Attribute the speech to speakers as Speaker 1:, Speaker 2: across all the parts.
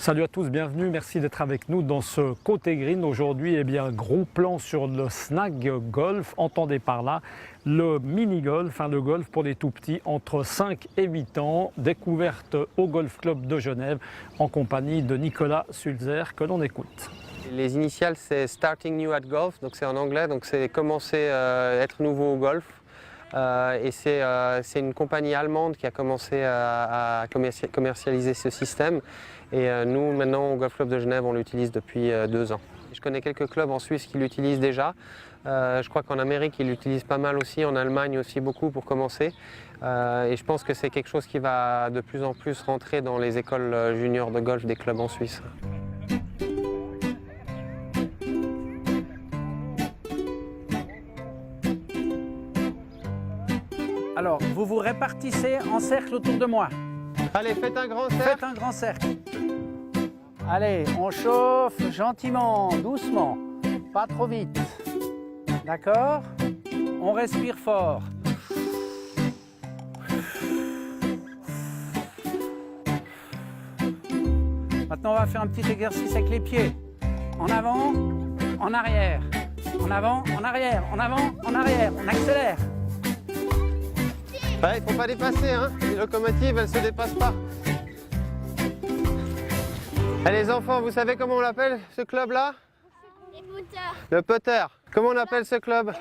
Speaker 1: Salut à tous, bienvenue, merci d'être avec nous dans ce Côté Green. Aujourd'hui, gros plan sur le snag golf. Entendez par là le mini-golf, le golf pour les tout petits entre 5 et 8 ans. Découverte au Golf Club de Genève en compagnie de Nicolas Sulzer que l'on écoute.
Speaker 2: Les initiales, c'est Starting New at Golf, donc c'est en anglais, donc c'est commencer à être nouveau au golf. Et c'est une compagnie allemande qui a commencé à commercialiser ce système. Et nous, maintenant, au Golf Club de Genève, on l'utilise depuis 2 ans. Je connais quelques clubs en Suisse qui l'utilisent déjà. Je crois qu'en Amérique, ils l'utilisent pas mal aussi, en Allemagne aussi beaucoup pour commencer. Et je pense que c'est quelque chose qui va de plus en plus rentrer dans les écoles juniors de golf des clubs en Suisse.
Speaker 3: Alors, vous vous répartissez en cercle autour de moi.
Speaker 2: Allez, faites un grand cercle.
Speaker 3: Faites un grand cercle. Allez, on chauffe gentiment, doucement, pas trop vite. D'accord? On respire fort. Maintenant, on va faire un petit exercice avec les pieds. En avant, en arrière. En avant, en arrière. En avant, en arrière. On accélère.
Speaker 2: Ouais, il ne faut pas dépasser, hein. Les locomotives, elles ne se dépassent pas. Et les enfants, vous savez comment on l'appelle ce club-là? Le putter. Comment on appelle ce club?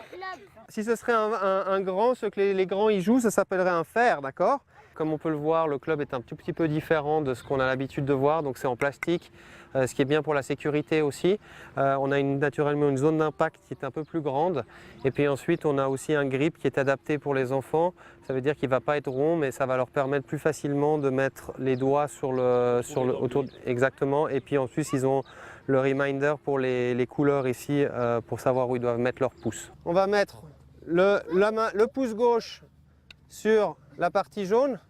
Speaker 2: Si ce serait un grand, ce que les grands y jouent, ça s'appellerait un fer, d'accord? Comme on peut le voir, le club est un tout petit peu différent de ce qu'on a l'habitude de voir, donc c'est en plastique, ce qui est bien pour la sécurité aussi. On a naturellement une zone d'impact qui est un peu plus grande, et puis ensuite on a aussi un grip qui est adapté pour les enfants. Ça veut dire qu'il ne va pas être rond, mais ça va leur permettre plus facilement de mettre les doigts sur le autour, exactement, et puis ensuite ils ont le reminder pour les couleurs ici pour savoir où ils doivent mettre leur pouce. On va mettre le pouce gauche sur la partie jaune,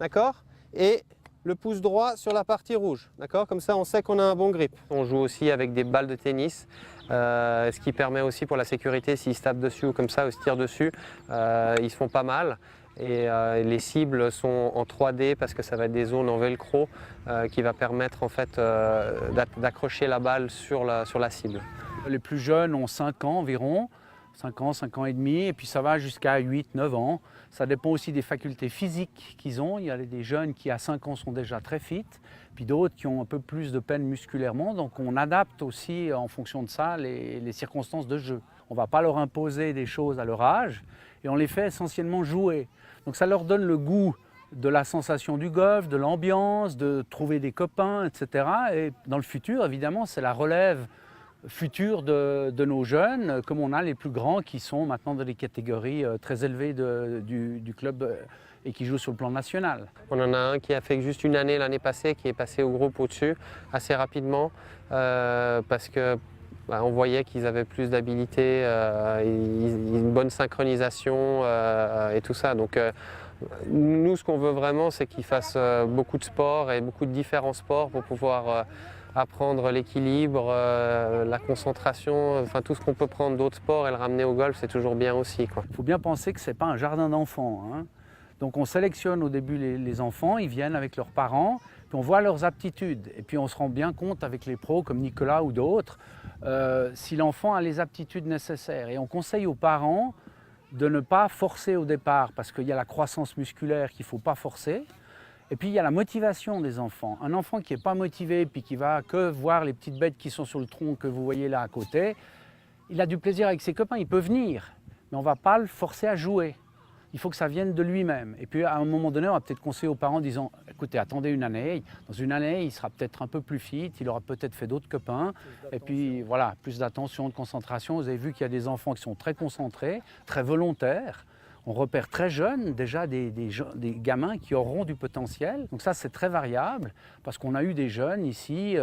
Speaker 2: d'accord, et le pouce droit sur la partie rouge, d'accord. Comme ça, on sait qu'on a un bon grip. On joue aussi avec des balles de tennis, ce qui permet aussi pour la sécurité, s'ils se tapent dessus ou comme ça, ou se tirent dessus, ils se font pas mal. Et les cibles sont en 3D parce que ça va être des zones en velcro qui va permettre en fait d'accrocher la balle sur la cible.
Speaker 3: Les plus jeunes ont 5 ans environ. 5 ans et demi, et puis ça va jusqu'à 8, 9 ans. Ça dépend aussi des facultés physiques qu'ils ont. Il y a des jeunes qui à 5 ans sont déjà très fit, puis d'autres qui ont un peu plus de peine musculairement. Donc on adapte aussi en fonction de ça les circonstances de jeu. On ne va pas leur imposer des choses à leur âge, et on les fait essentiellement jouer. Donc ça leur donne le goût de la sensation du golf, de l'ambiance, de trouver des copains, etc. Et dans le futur, évidemment, c'est la relève futur de nos jeunes, comme on a les plus grands qui sont maintenant dans des catégories très élevées du club et qui jouent sur le plan national.
Speaker 2: On en a un qui a fait juste une année l'année passée, qui est passé au groupe au-dessus assez rapidement parce que on voyait qu'ils avaient plus d'habilité, une bonne synchronisation et tout ça. Donc nous, ce qu'on veut vraiment, c'est qu'ils fassent beaucoup de sport et beaucoup de différents sports pour pouvoir apprendre l'équilibre, la concentration, enfin tout ce qu'on peut prendre d'autres sports et le ramener au golf, c'est toujours bien aussi, quoi.
Speaker 3: Il faut bien penser que ce n'est pas un jardin d'enfants, hein. Donc on sélectionne au début les enfants, ils viennent avec leurs parents, puis on voit leurs aptitudes. Et puis on se rend bien compte avec les pros comme Nicolas ou d'autres, si l'enfant a les aptitudes nécessaires. Et on conseille aux parents de ne pas forcer au départ, parce qu'il y a la croissance musculaire qu'il ne faut pas forcer. Et puis il y a la motivation des enfants. Un enfant qui n'est pas motivé puis qui va que voir les petites bêtes qui sont sur le tronc que vous voyez là à côté, il a du plaisir avec ses copains, il peut venir, mais on ne va pas le forcer à jouer. Il faut que ça vienne de lui-même. Et puis à un moment donné, on va peut-être conseiller aux parents en disant « Écoutez, attendez une année, dans une année, il sera peut-être un peu plus fit, il aura peut-être fait d'autres copains. » Et puis voilà, plus d'attention, de concentration. Vous avez vu qu'il y a des enfants qui sont très concentrés, très volontaires. On repère très jeunes déjà des gamins qui auront du potentiel. Donc ça, c'est très variable parce qu'on a eu des jeunes ici,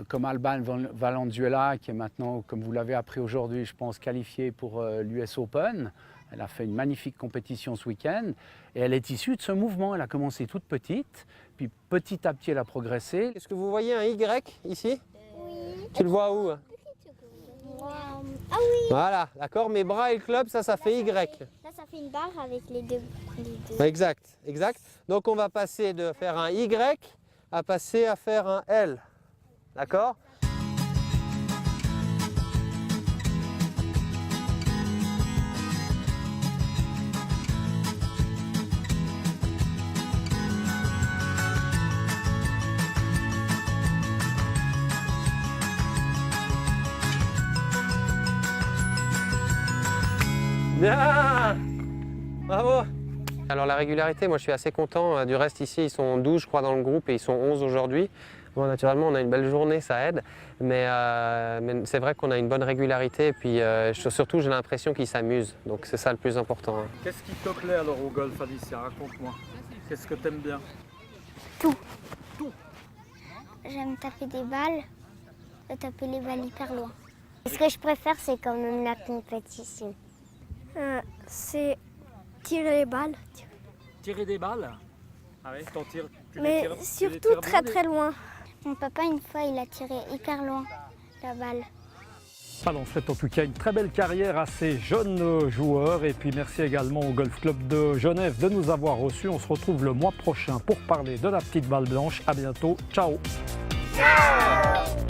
Speaker 3: comme Alban Valenzuela, qui est maintenant, comme vous l'avez appris aujourd'hui, je pense, qualifiée pour l'US Open. Elle a fait une magnifique compétition ce week-end et elle est issue de ce mouvement. Elle a commencé toute petite, puis petit à petit, elle a progressé.
Speaker 2: Est-ce que vous voyez un Y ici?
Speaker 4: Oui.
Speaker 2: Tu le vois où?
Speaker 4: Ah oui.
Speaker 2: Voilà, d'accord, mes bras et le club, ça fait Y.
Speaker 4: Là, ça fait une barre avec les deux.
Speaker 2: Exact, exact. Donc on va passer de faire un Y à passer à faire un L. D'accord? Bien! Bravo! Alors la régularité, moi je suis assez content. Du reste ici, ils sont 12 je crois dans le groupe et ils sont 11 aujourd'hui. Bon, naturellement, on a une belle journée, ça aide. Mais c'est vrai qu'on a une bonne régularité et puis surtout j'ai l'impression qu'ils s'amusent. Donc c'est ça le plus important. Hein.
Speaker 1: Qu'est-ce qui te plaît alors au golf, Alicia? Raconte-moi. Qu'est-ce que tu aimes bien?
Speaker 4: J'aime taper des balles, taper les balles hyper loin. Ce que je préfère, c'est quand même la compétition. C'est tirer les balles.
Speaker 1: Tirer des balles? Ah oui, t'en tires,
Speaker 4: Mais surtout très très loin. Mon papa, une fois, il a tiré hyper loin la balle.
Speaker 1: Alors, on souhaite en tout cas une très belle carrière à ces jeunes joueurs. Et puis merci également au Golf Club de Genève de nous avoir reçus. On se retrouve le mois prochain pour parler de la petite balle blanche. À bientôt. Ciao!
Speaker 4: Ciao!